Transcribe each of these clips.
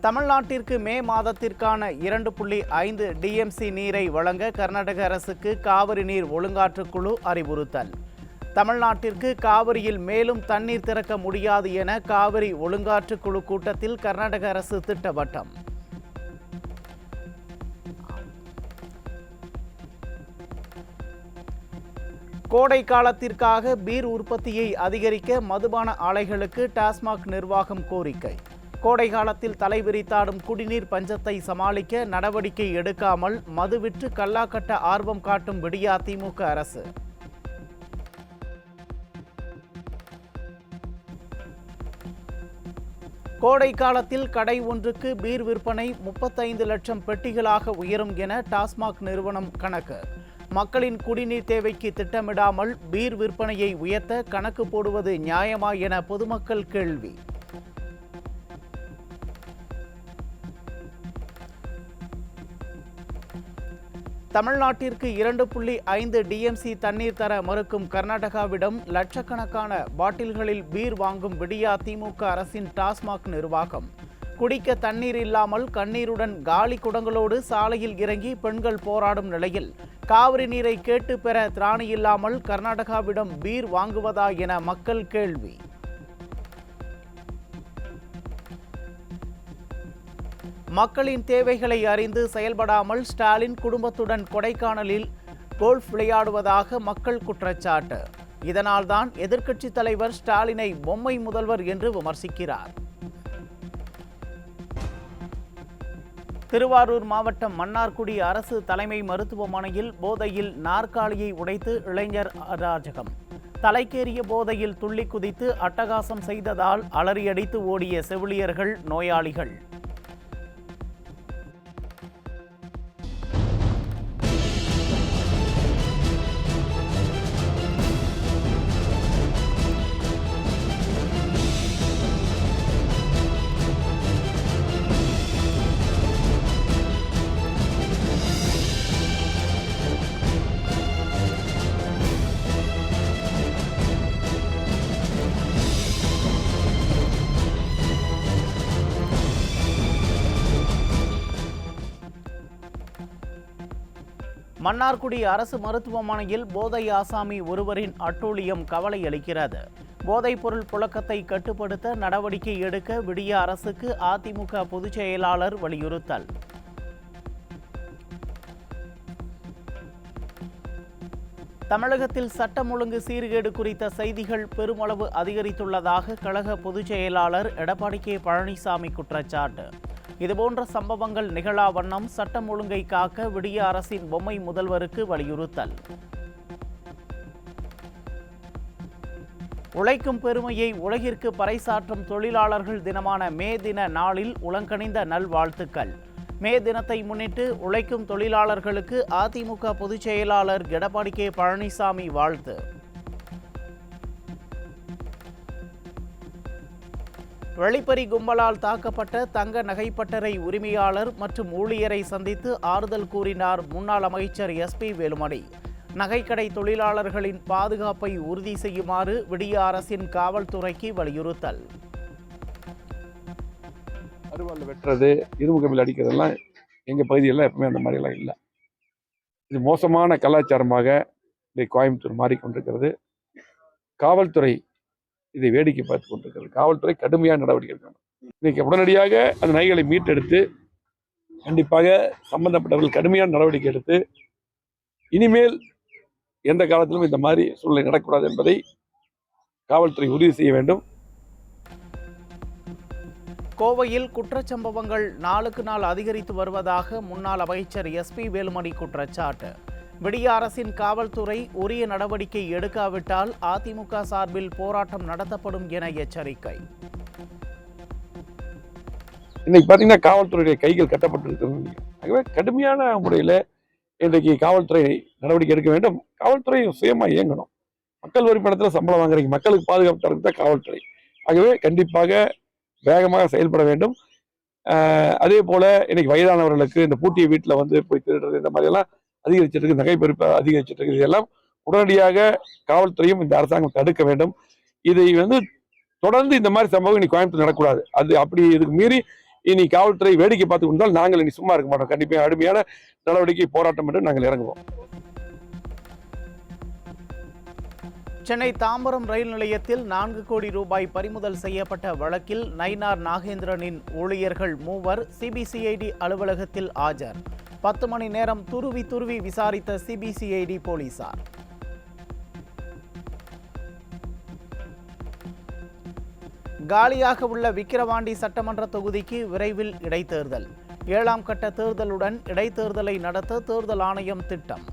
தமிழ்நாட்டிற்கு மே மாதத்திற்கான 2.5 டிஎம்சி நீரை வழங்க கர்நாடக அரசுக்கு காவிரி நீர் ஒழுங்காற்றுக் குழு அறிவுறுத்தல். தமிழ்நாட்டிற்கு காவிரியில் மேலும் தண்ணீர் திறக்க முடியாது என காவிரி ஒழுங்காற்றுக் குழு கூட்டத்தில் கர்நாடக அரசு திட்டவட்டம். கோடை காலத்திற்காக பீர் உற்பத்தியை அதிகரிக்க மதுபான ஆலைகளுக்கு டாஸ்மாக் நிர்வாகம் கோரிக்கை. கோடை காலத்தில் தலைவிரித்தாடும் குடிநீர் பஞ்சத்தை சமாளிக்க நடவடிக்கை எடுக்காமல் மது விற்று கல்லாக்கட்ட ஆர்வம் காட்டும் விடியா திமுக அரசு. கோடை காலத்தில் கடை ஒன்றுக்கு பீர் விற்பனை 35 லட்சம் பெட்டிகளாக உயரும் என டாஸ்மாக் நிறுவனம் கணக்கு. மக்களின் குடிநீர் தேவைக்கு திட்டமிடாமல் பீர் விற்பனையை உயர்த்த கணக்கு போடுவது நியாயமா என பொதுமக்கள் கேள்வி. தமிழ்நாட்டிற்கு 2.5 டிஎம்சி தண்ணீர் தர மறுக்கும் கர்நாடகாவிடம் லட்சக்கணக்கான பாட்டில்களில் பீர் வாங்கும் விடியா திமுக அரசின் டாஸ்மாக் நிர்வாகம். குடிக்க தண்ணீர் இல்லாமல் கண்ணீருடன் காலி குடங்களோடு சாலையில் இறங்கி பெண்கள் போராடும் நிலையில் காவிரி நீரை கேட்டு பெற திராணி இல்லாமல் கர்நாடகாவிடம் பீர் வாங்குவதா என மக்கள் கேள்வி. மக்களின் தேவைகளை அறிந்து செயல்படாமல் ஸ்டாலின் குடும்பத்துடன் கொடைக்கானலில் கோல்ஃப் விளையாடுவதாக மக்கள் குற்றச்சாட்டு. இதனால்தான் எதிர்க்கட்சித் தலைவர் ஸ்டாலினை பொம்மை முதல்வர் என்று விமர்சிக்கிறார். திருவாரூர் மாவட்டம் மன்னார்குடி அரசு தலைமை மருத்துவமனையில் போதையில் நாற்காலியை உடைத்து இளைஞர் அராஜகம். தலைக்கேறிய போதையில் துள்ளி குதித்து அட்டகாசம் செய்ததால் அலறியடித்து ஓடிய செவிலியர்கள், நோயாளிகள். மன்னார்குடி அரசு மருத்துவமனையில் போதை ஆசாமி ஒருவரின் அட்டூழியம் கவலை அளிக்கிறது. போதைப் பொருள் புழக்கத்தை கட்டுப்படுத்த நடவடிக்கை எடுக்க விடிய அரசுக்கு அதிமுக பொதுச் செயலாளர் வலியுறுத்தல். தமிழகத்தில் சட்டம் ஒழுங்கு சீர்கேடு குறித்த செய்திகள் பெருமளவு அதிகரித்துள்ளதாக கழக பொதுச் செயலாளர் எடப்பாடி கே பழனிசாமி குற்றச்சாட்டு. இதுபோன்ற சம்பவங்கள் நிகழா வண்ணம் சட்டம் ஒழுங்கை காக்க விடிய அரசின் பொம்மை முதல்வருக்கு வலியுறுத்தல். உழைக்கும் பெருமையை உலகிற்கு பறைசாற்றும் தொழிலாளர்கள் தினமான மே தின நாளில் உளங்கனிந்த நல்வாழ்த்துக்கள். மே தினத்தை முன்னிட்டு உழைக்கும் தொழிலாளர்களுக்கு அதிமுக பொதுச் செயலாளர் எடப்பாடி கே பழனிசாமி வாழ்த்து. வெளிப்பறி கும்பலால் தாக்கப்பட்ட தங்க நகைப்பட்டறை உரிமையாளர் மற்றும் ஊழியரை சந்தித்து ஆறுதல் கூறினார் முன்னாள் அமைச்சர் எஸ்பி வேலுமணி. நகைக்கடை தொழிலாளர்களின் பாதுகாப்பை உறுதி செய்யுமாறு விடிய அரசின் காவல்துறைக்கு வலியுறுத்தல். அருவாள் வெட்டுறது, இருமுகமில் அடிக்கிறதெல்லாம் எங்கள் பகுதியெல்லாம் எப்பவுமே அந்த மாதிரிலாம் இல்லை. இது மோசமான கலாச்சாரமாக இந்த கோயம்புத்தூர் மாறிக்கொண்டிருக்கிறது. காவல்துறை இதை வேடிக்கை பார்த்து கொண்டிருக்கிறது. காவல்துறை கடுமையான நடவடிக்கை எடுக்கணும். இன்னைக்கு உடனடியாக அந்த நகைகளை மீட்டெடுத்து கண்டிப்பாக சம்பந்தப்பட்டவர்கள் கடுமையான நடவடிக்கை எடுத்து இனிமேல் எந்த காலத்திலும் இந்த மாதிரி சூழ்நிலை நடக்கக்கூடாது என்பதை காவல்துறை உறுதி செய்ய வேண்டும். கோவையில் குற்றச்சம்பவங்கள் நாளுக்கு நாள் அதிகரித்து வருவதாக முன்னாள் அமைச்சர் எஸ்பி வேலுமணி குற்றச்சாட்டு. விடிய அரசின் காவல்துறை உரிய நடவடிக்கை எடுக்காவிட்டால் அதிமுக சார்பில் போராட்டம் நடத்தப்படும் என எச்சரிக்கை. இன்னைக்கு பார்த்தீங்கன்னா காவல்துறையுடைய கைகள் கட்டப்பட்டிருக்கிறது. ஆகவே கடுமையான முறையில் இன்றைக்கு காவல்துறை நடவடிக்கை எடுக்க வேண்டும். காவல்துறை சுயமாக இயங்கணும். மக்கள் வரி பணத்தில் சம்பளம் வாங்குறீங்க, மக்களுக்கு பாதுகாப்பு தரது தான் காவல்துறை. ஆகவே கண்டிப்பாக வேகமாக செயல்பட வேண்டும். அதே போல இன்னைக்கு வயதானவர்களுக்கு இந்த பூட்டிய வீட்டில் வந்து போய் திருடுறது இந்த மாதிரியெல்லாம் அதிகரிச்சிட்டு இருக்கு. நகை பறிப்பு அதிகரிச்சிட்டு இருக்கு. இதெல்லாம் உடனடியாக காவல்துறையும் இந்த அரசாங்கம் தடுக்க வேண்டும். இதை தொடர்ந்து இந்த மாதிரி சம்பவம் இன்னைக்கு கோயம்புத்தூர் நடக்கூடாது. அது அப்படி இதுக்கு மீறி இனி காவல்துறை வேடிக்கை பார்த்து கொண்டால் நாங்கள் இனி சும்மா இருக்க மாட்டோம். கண்டிப்பாக கடுமையான நடவடிக்கை போராட்டம் என்று நாங்கள் இறங்குவோம். சென்னை தாம்பரம் ரயில் நிலையத்தில் 4 கோடி ரூபாய் பறிமுதல் செய்யப்பட்ட வழக்கில் நயினார் நாகேந்திரனின் ஊழியர்கள் 3 சிபிசிஐடி அலுவலகத்தில் ஆஜர். 10 மணி நேரம் துருவி விசாரித்த சிபிசிஐடி போலீசார். காலியாக உள்ள விக்கிரவாண்டி சட்டமன்ற தொகுதிக்கு விரைவில் இடைத்தேர்தல். 7ஆம் கட்ட தேர்தலுடன் இடைத்தேர்தலை நடத்த தேர்தல் ஆணையம் திட்டம்.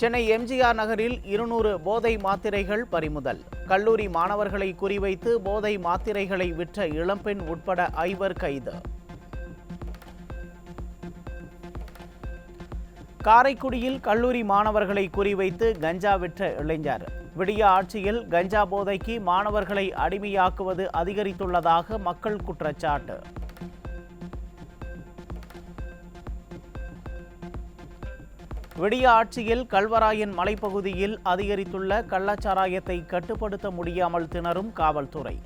சென்னை எம்ஜிஆர் நகரில் 200 போதை மாத்திரைகள் பறிமுதல். கல்லூரி மாணவர்களை குறிவைத்து போதை மாத்திரைகளை விற்ற இளம்பெண் உட்பட 5 கைது. காரைக்குடியில் கல்லூரி மாணவர்களை குறிவைத்து கஞ்சா விற்ற இளைஞர். விடிய ஆட்சியில் கஞ்சா போதைக்கு மாணவர்களை அடிமையாக்குவது அதிகரித்துள்ளதாக மக்கள் குற்றச்சாட்டு. விடிய ஆட்சியில் கல்வராயன் மலைப்பகுதியில் அதிகரித்துள்ள கள்ளச்சாராயத்தை கட்டுப்படுத்த முடியாமல் திணறும் காவல்துறை.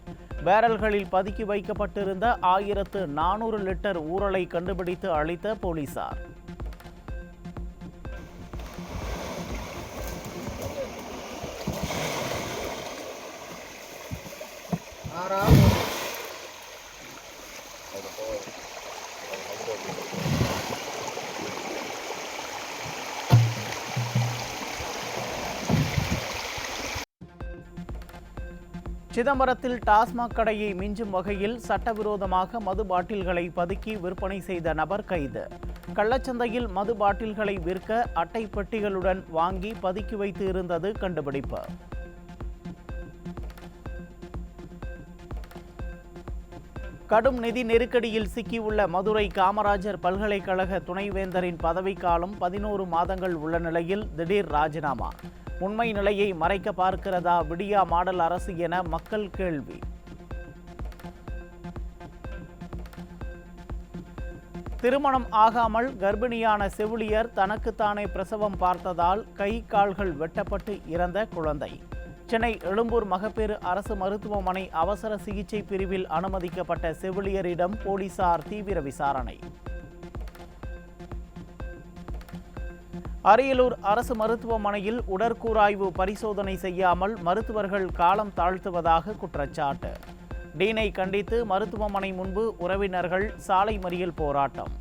பேரல்களில் பதுக்கி வைக்கப்பட்டிருந்த 1400 லிட்டர் ஊறலை கண்டுபிடித்து அளித்த போலீசார். சிதம்பரத்தில் டாஸ்மாக் கடையை மிஞ்சும் வகையில் சட்டவிரோதமாக மது பாட்டில்களை பதுக்கி விற்பனை செய்த நபர் கைது. கள்ளச்சந்தையில் மது பாட்டில்களை விற்க அட்டை பெட்டிகளுடன் வாங்கி பதுக்கி வைத்து இருந்தது கண்டுபிடிப்பு. கடும் நிதி நெருக்கடியில் சிக்கியுள்ள மதுரை காமராஜர் பல்கலைக்கழக துணைவேந்தரின் பதவிக்காலம் 11 மாதங்கள் உள்ள நிலையில் திடீர் ராஜினாமா. உண்மை நிலையை மறைக்க பார்க்கிறதா விடியா மாடல் அரசு என மக்கள் கேள்வி. திருமணம் ஆகாமல் கர்ப்பிணியான செவிலியர் தனக்குத்தானே பிரசவம் பார்த்ததால் கை கால்கள் வெட்டப்பட்டு இறந்த குழந்தை. சென்னை எழும்பூர் மகப்பேறு அரசு மருத்துவமனை அவசர சிகிச்சை பிரிவில் அனுமதிக்கப்பட்ட செவிலியரிடம் போலீசார் தீவிர விசாரணை. அரியலூர் அரசு மருத்துவமனையில் உடற்கூராய்வு பரிசோதனை செய்யாமல் மருத்துவர்கள் காலம் தாழ்த்துவதாக குற்றச்சாட்டு. டீனை கண்டித்து மருத்துவமனை முன்பு உறவினர்கள் சாலை மறியல் போராட்டம்.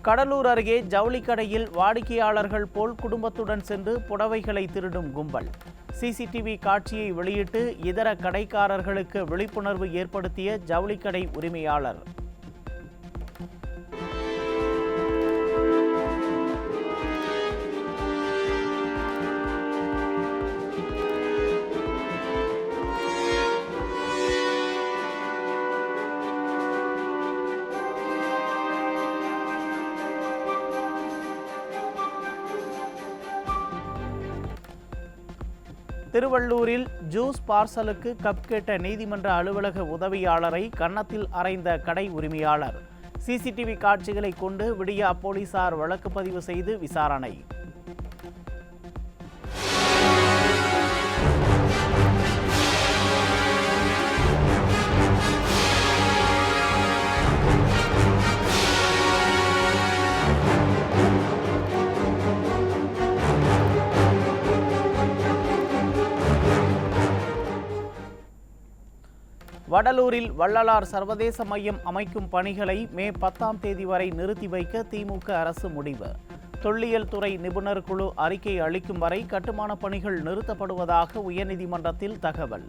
கடலூர் அருகே ஜவுளிக்கடையில் வாடிக்கையாளர்கள் போல் குடும்பத்துடன் சென்று புடவைகளை திருடும் கும்பல். சிசிடிவி காட்சியை வெளியிட்டு இதர கடைக்காரர்களுக்கு விழிப்புணர்வு ஏற்படுத்திய ஜவுளிக்கடை உரிமையாளர். திருவள்ளூரில் ஜூஸ் பார்சலுக்கு கப் கேட்ட நீதிமன்ற அலுவலக உதவியாளரை கன்னத்தில் அறைந்த கடை உரிமையாளர். சிசிடிவி காட்சிகளை கொண்டு விடியா போலீசார் வழக்கு பதிவு செய்து விசாரணை. வடலூரில் வள்ளலார் சர்வதேச மையம் அமைக்கும் பணிகளை மே 10ஆம் தேதி வரை நிறுத்தி வைக்க திமுக அரசு முடிவு. தொல்லியல் துறை நிபுணர் குழு அறிக்கை அளிக்கும் வரை கட்டுமான பணிகள் நிறுத்தப்படுவதாக உயர்நீதிமன்றத்தில் தகவல்.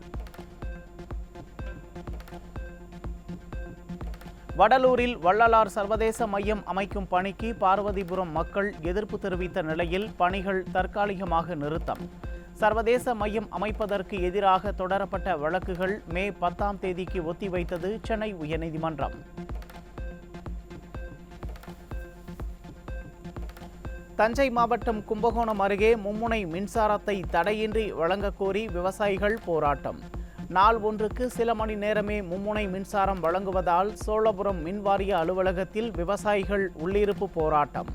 வடலூரில் வள்ளலார் சர்வதேச மையம் அமைக்கும் பணிக்கு பார்வதிபுரம் மக்கள் எதிர்ப்பு தெரிவித்த நிலையில் பணிகள் தற்காலிகமாக நிறுத்தம். சர்வதேச மையம் அமைப்பதற்கு எதிராக தொடரப்பட்ட வழக்குகள் மே 10ஆம் தேதிக்கு ஒத்திவைத்தது சென்னை உயர்நீதிமன்றம். தஞ்சை மாவட்டம் கும்பகோணம் அருகே மும்முனை மின்சாரத்தை தடையின்றி வழங்கக் கோரி விவசாயிகள் போராட்டம். நாள் ஒன்றுக்கு சில மணி நேரமே மும்முனை மின்சாரம் வழங்குவதால் சோழபுரம் மின்வாரிய அலுவலகத்தில் விவசாயிகள் உள்ளிருப்பு போராட்டம்.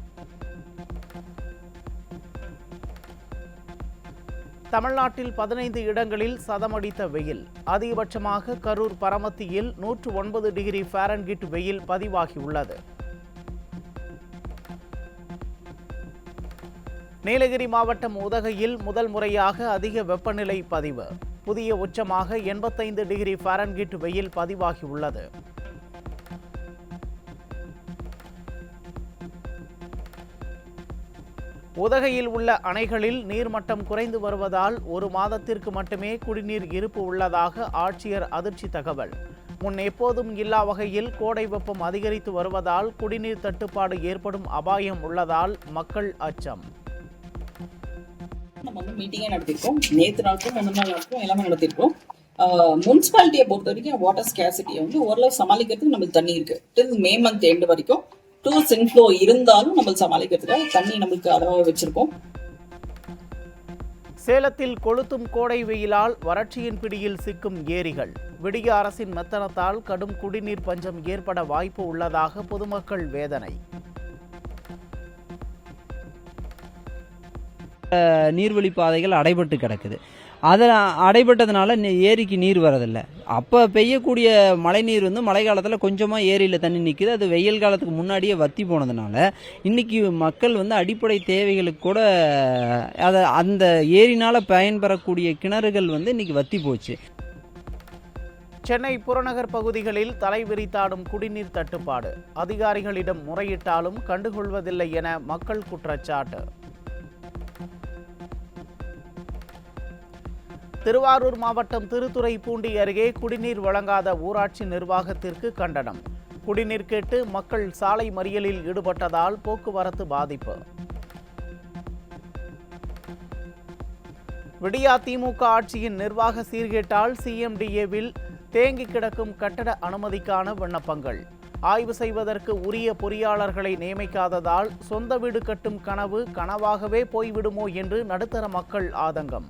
தமிழ்நாட்டில் 15 இடங்களில் சதமடித்த வெயில். அதிகபட்சமாக கரூர் பரமத்தியில் 109 டிகிரி ஃபாரன்ஹீட் வெயில் பதிவாகியுள்ளது. நீலகிரி மாவட்டம் உதகையில் முதல் முறையாக அதிக வெப்பநிலை பதிவு. புதிய உச்சமாக 85 டிகிரி ஃபாரன்ஹீட் வெயில் பதிவாகியுள்ளது. உதகையில் உள்ள அணைகளில் நீர்மட்டம் குறைந்து வருவதால் ஒரு மாதத்திற்கு மட்டுமே குடிநீர் இருப்பு உள்ளதாக ஆட்சியர் அதிர்ச்சி தகவல். முன் எப்போதும் இல்லா வகையில் கோடை வெப்பம் அதிகரித்து வருவதால் குடிநீர் தட்டுப்பாடு ஏற்படும் அபாயம் உள்ளதால் மக்கள் அச்சம். நம்ம மீட்டிங்கே நடத்திருக்கோம். நேற்று நாளுக்கும் முந்தின நாளுக்கும் எல்லாமே நடத்திருக்கோம். முனிசிபாலிட்டியை பொறுத்த வரைக்கும் வாட்டர் ஸ்கேசிட்டியை ஓரளவு சமாளிக்கிறதுக்கு நம்மளுக்கு தண்ணி இருக்கு. டில் மே மந்த் எண்டு வரைக்கும் டூல்ஸ் இன்ஃப்ளோ இருந்தாலும் நம்ம சமாளிக்கிறதுக்காக தண்ணி நம்மளுக்கு அளவாக வச்சிருக்கோம். சேலத்தில் கொளுத்தும் கோடை வெயிலால் வறட்சியின் பிடியில் சிக்கும் ஏரிகள். விடிய அரசின் மெத்தனத்தால் கடும் குடிநீர் பஞ்சம் ஏற்பட வாய்ப்பு உள்ளதாக பொதுமக்கள் வேதனை. நீர்வழி பாதைகள் அடைபட்டு கிடக்குது. அதில் அடைபட்டதுனால ஏரிக்கு நீர் வரதில்லை. அப்போ பெய்யக்கூடிய மழை நீர் மழை காலத்தில் கொஞ்சமாக ஏரியில் தண்ணி நிற்குது. அது வெயில் காலத்துக்கு முன்னாடியே வற்றி போனதுனால இன்றைக்கி மக்கள் அடிப்படை தேவைகளுக்கு கூட அந்த ஏரினால் பயன்பெறக்கூடிய கிணறுகள் இன்றைக்கி வற்றி போச்சு. சென்னை புறநகர் பகுதிகளில் தலைவிரித்தாடும் குடிநீர் தட்டுப்பாடு. அதிகாரிகளிடம் முறையிட்டாலும் கண்டுகொள்வதில்லை என மக்கள் குற்றச்சாட்டு. திருவாரூர் மாவட்டம் திருத்துறைப்பூண்டி அருகே குடிநீர் வழங்காத ஊராட்சி நிர்வாகத்திற்கு கண்டனம். குடிநீர் கேட்டு மக்கள் சாலை மறியலில் ஈடுபட்டதால் போக்குவரத்து பாதிப்பு. விடியா திமுக ஆட்சியின் நிர்வாக சீர்கேட்டால் சிஎம்டிஏவில் தேங்கி கிடக்கும் கட்டட அனுமதிக்கான விண்ணப்பங்கள். ஆய்வு செய்வதற்கு உரிய பொறியாளர்களை நியமிக்காததால் சொந்த வீடு கட்டும் கனவு கனவாகவே போய்விடுமோ என்று நடுத்தர மக்கள் ஆதங்கம்.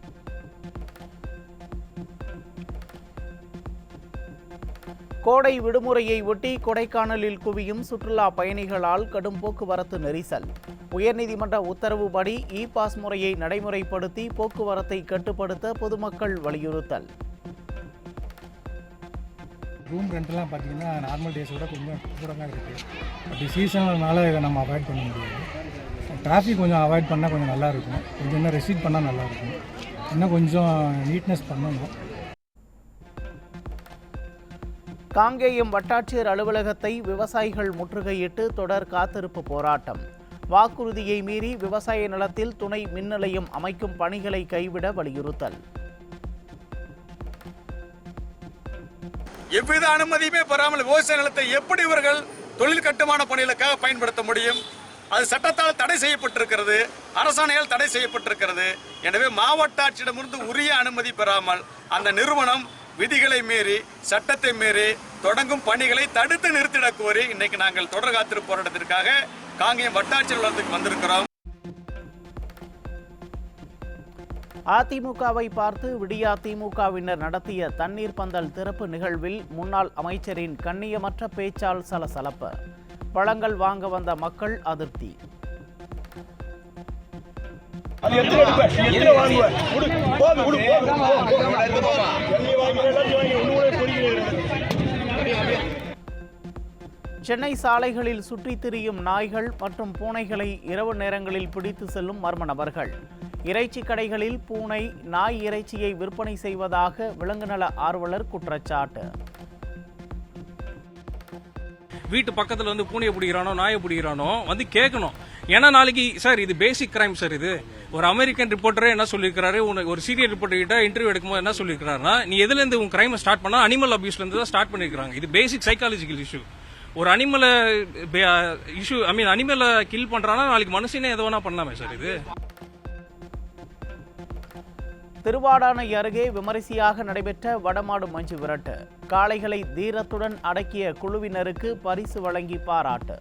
கோடை விடுமுறையை ஒட்டி கொடைக்கானலில் குவியும் சுற்றுலா பயணிகளால் கடும் போக்குவரத்து நெரிசல். உயர்நீதிமன்ற உத்தரவுப்படி இ பாஸ் முறையை நடைமுறைப்படுத்தி போக்குவரத்தை கட்டுப்படுத்த பொதுமக்கள் வலியுறுத்தல். ரூம் ரெண்டெல்லாம் பார்த்தீங்கன்னா நார்மல் டேஸ் விட கொஞ்சம் கூட தான் இருக்குது. அப்படி சீசனால இதை நம்ம அவாய்ட் பண்ண முடியாது. டிராஃபிக் கொஞ்சம் அவாய்ட் பண்ணால் கொஞ்சம் நல்லாயிருக்கும். கொஞ்சம் இன்னும் ரெஸ்ட்ரிக்ட் பண்ணால் நல்லாயிருக்கும். இன்னும் கொஞ்சம் நீட்னஸ் பண்ணணும். காங்கேயம் வட்டாட்சியர் அலுவலகத்தை விவசாயிகள் முற்றுகையிட்டு தொடர் காத்திருப்பு போராட்டம். வாக்குறுதியை மீறி விவசாய நிலத்தில் துணை மின் நிலையம் அமைக்கும் பணிகளை கைவிட வலியுறுத்தல். எவ்வித அனுமதியுமே பெறாமல் விவசாய நிலத்தை எப்படி இவர்கள் தொழில் கட்டுமான பணிகளுக்காக பயன்படுத்த முடியும்? அது சட்டத்தால் தடை செய்யப்பட்டிருக்கிறது, அரசாணையால் தடை செய்யப்பட்டிருக்கிறது. எனவே மாவட்ட ஆட்சியிடமிருந்து உரிய அனுமதி பெறாமல் அந்த நிறுவனம் விதிகளை மீறி சட்டத்தை மீறி தொடங்கும் பணிகளை தடுத்து நிறுத்திடக் கோரி இன்னைக்கு நாங்கள் தொடர் காத்திருப்பு போராட்டத்திற்காக காங்கேயம் வட்டாட்சியர் அலுவலகத்துக்கு வந்திருக்கிறோம். அதிமுகவை பார்த்து விடியா திமுகவினர் நடத்திய தண்ணீர் பந்தல் திறப்பு நிகழ்வில் முன்னாள் அமைச்சரின் கண்ணியமற்ற பேச்சால் சலசலப்பு. பழங்கள் வாங்க வந்த மக்கள் அதிருப்தி. சென்னை சாலைகளில் சுற்றித் திரியும் நாய்கள் மற்றும் பூனைகளை இரவு நேரங்களில் பிடித்து செல்லும் மர்ம நபர்கள். இறைச்சி கடைகளில் பூனை, நாய் இறைச்சியை விற்பனை செய்வதாக விலங்குநல ஆர்வலர் குற்றச்சாட்டு. வீட்டு பக்கத்தில் பூனையை பிடிக்கிறானோ நாயை பிடிக்கிறானோ கேட்கணும். ஏன்னா நாளைக்கு சார் இது பேசிக் கிரைம் சார். இது ஒரு அமெரிக்கன் ரிப்போர்ட்டரே என்ன சொல்லியிருக்காரு, ஒரு சீரியல் ரிப்போர்ட்டர் கிட்ட இன்டர்வியூ எடுக்கும்போது என்ன சொல்லியிருக்காருன்னா, நீ எதுல இருந்து உன் கிரைமை ஸ்டார்ட் பண்ணா அனிமல் அபியூஸ்ல இருந்து தான் ஸ்டார்ட் பண்ணிருக்காங்க. இது பேசிக் சைக்காலஜிக்கல் இஷ்யூ. ஒரு அனிமலை இஷ்யூ அனிமலை கில் பண்றானா நாளைக்கு மனுஷனே எது வேணா பண்ணலாமே சார். இது திருவாடானை அருகே விமரிசையாக நடைபெற்ற வடமாடு மஞ்சு விரட்டு. காளைகளை தீரத்துடன் அடக்கிய குழுவினருக்கு பரிசு வழங்கி பாராட்டு.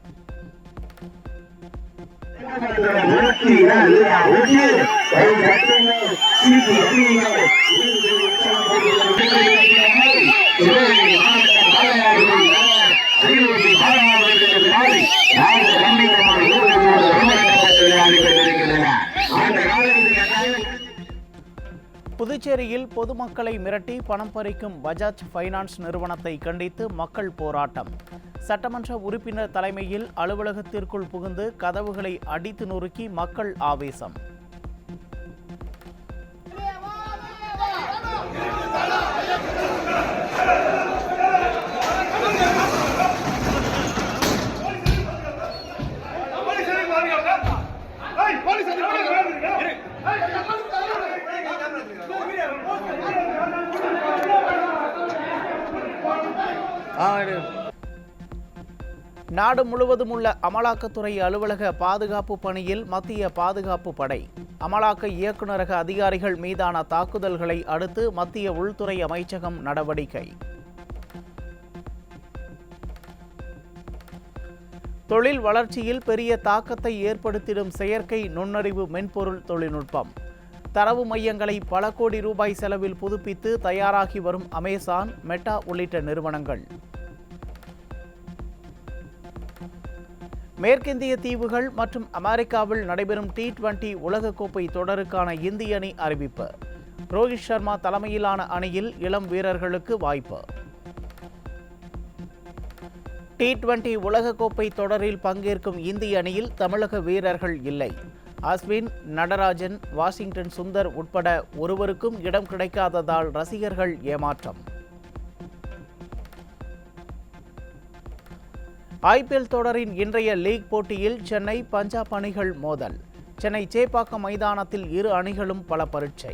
புதுச்சேரியில் பொதுமக்களை மிரட்டி பணம் பறிக்கும் பஜாஜ் ஃபைனான்ஸ் நிறுவனத்தை கண்டித்து மக்கள் போராட்டம். சட்டமன்ற உறுப்பினர் தலைமையில் அலுவலகத்திற்குள் புகுந்து கதவுகளை அடித்து நொறுக்கி மக்கள் ஆவேசம். நாடு முழுவதும் உள்ள அமலாக்கத்துறை அலுவலக பாதுகாப்பு பணியில் மத்திய பாதுகாப்பு படை. அமலாக்க இயக்குநரக அதிகாரிகள் மீதான தாக்குதல்களை அடுத்து மத்திய உள்துறை அமைச்சகம் நடவடிக்கை. தொழில் வளர்ச்சியில் பெரிய தாக்கத்தை ஏற்படுத்திடும் செயற்கை நுண்ணறிவு மென்பொருள் தொழில்நுட்பம். தரவு மையங்களை பல கோடி ரூபாய் செலவில் புதுப்பித்து தயாராகி வரும் அமேசான், மெட்டா உள்ளிட்ட நிறுவனங்கள். மேற்கிந்திய தீவுகள் மற்றும் அமெரிக்காவில் நடைபெறும் T20 உலகக்கோப்பை தொடருக்கான இந்திய அணி அறிவிப்பு. ரோஹித் சர்மா தலைமையிலான அணியில் இளம் வீரர்களுக்கு வாய்ப்பு. T20 உலகக்கோப்பை தொடரில் பங்கேற்கும் இந்திய அணியில் தமிழக வீரர்கள் இல்லை. அஸ்வின், நடராஜன், வாஷிங்டன் சுந்தர் உட்பட ஒருவருக்கும் இடம் கிடைக்காததால் ரசிகர்கள் ஏமாற்றம். IPL தொடரின் இன்றைய லீக் போட்டியில் சென்னை, பஞ்சாப் அணிகள் மோதல். சென்னை சேப்பாக்கம் மைதானத்தில் இரு அணிகளும் பல பரீட்சை.